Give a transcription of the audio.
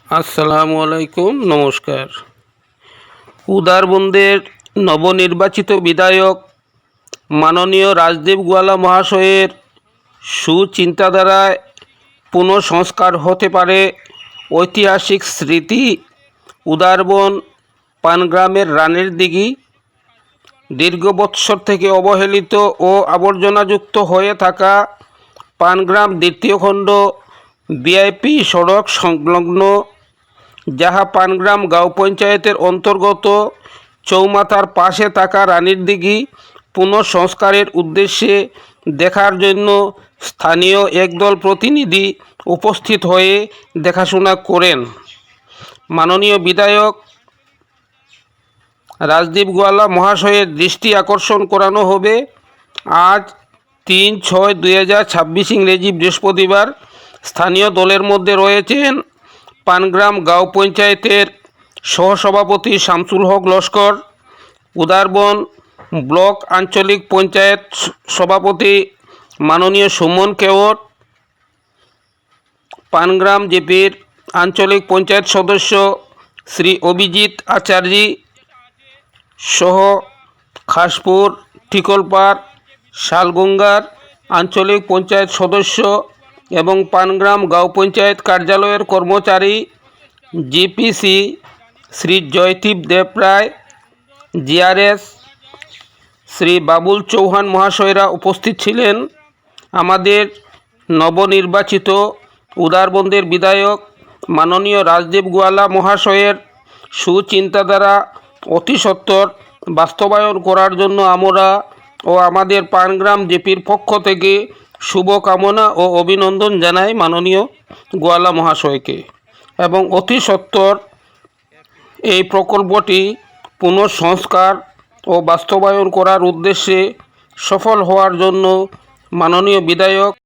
আসসালামু আলাইকুম, নমস্কার। উদারবন্দের নবনির্বাচিত বিধায়ক মাননীয় রাজদীপ গোয়ালা মহাশয়ের সুচিন্তাধারায় পুনঃসংস্কার হতে পারে ঐতিহাসিক স্মৃতি উদারবন পানগ্রামের রানের দিঘি। দীর্ঘ বৎসর থেকে অবহেলিত ও আবর্জনাযুক্ত হয়ে থাকা পানগ্রাম দ্বিতীয় খণ্ড ভিআইপি সড়ক সংলগ্ন যাহা পানগ্রাম গাঁও পঞ্চায়েতের অন্তর্গত চৌমাথার পাশে থাকা রানীর দিঘি পুনঃসংস্কারের উদ্দেশ্যে দেখার জন্য স্থানীয় একদল প্রতিনিধি উপস্থিত হয়ে দেখাশোনা করেন। মাননীয় বিধায়ক রাজদীপ গোয়ালা মহাশয়ের দৃষ্টি আকর্ষণ করানো হবে আজ 3/6/2026 ইংরেজি বৃহস্পতিবার। স্থানীয় দলের মধ্যে রয়েছেন পানগ্রাম গাঁও পঞ্চায়েতের সহসভাপতি শামসুল হক লস্কর, উদারবন ব্লক আঞ্চলিক পঞ্চায়েত সভাপতি মাননীয় সুমন কেওট, পানগ্রাম জেপির আঞ্চলিক পঞ্চায়েত সদস্য শ্রী অভিজিৎ আচার্যী সহ খাসপুর ঠিকলপাড় শালগঙ্গার আঞ্চলিক পঞ্চায়েত সদস্য এবং পানগ্রাম গাঁও পঞ্চায়েত কার্যালয়ের কর্মচারী জিপিসি শ্রী জয়দীপ দেবরায়, জিআরএস শ্রী বাবুল চৌহান মহাশয়রা উপস্থিত ছিলেন। আমাদের নবনির্বাচিত উদারবন্দের বিধায়ক মাননীয় রাজদীপ গোয়ালা মহাশয়ের সুচিন্তাধারা অতি সত্বর বাস্তবায়ন করার জন্য আমরা ও আমাদের পানগ্রাম জেপির পক্ষ থেকে শুভকামনা ও অভিনন্দন জানাই মাননীয় গোয়ালা মহাশয়কে, এবং অতি সত্বর এই প্রকল্পটি পুনঃসংস্কার ও বাস্তবায়ন করার উদ্দেশ্যে সফল হওয়ার জন্য মাননীয় বিধায়ক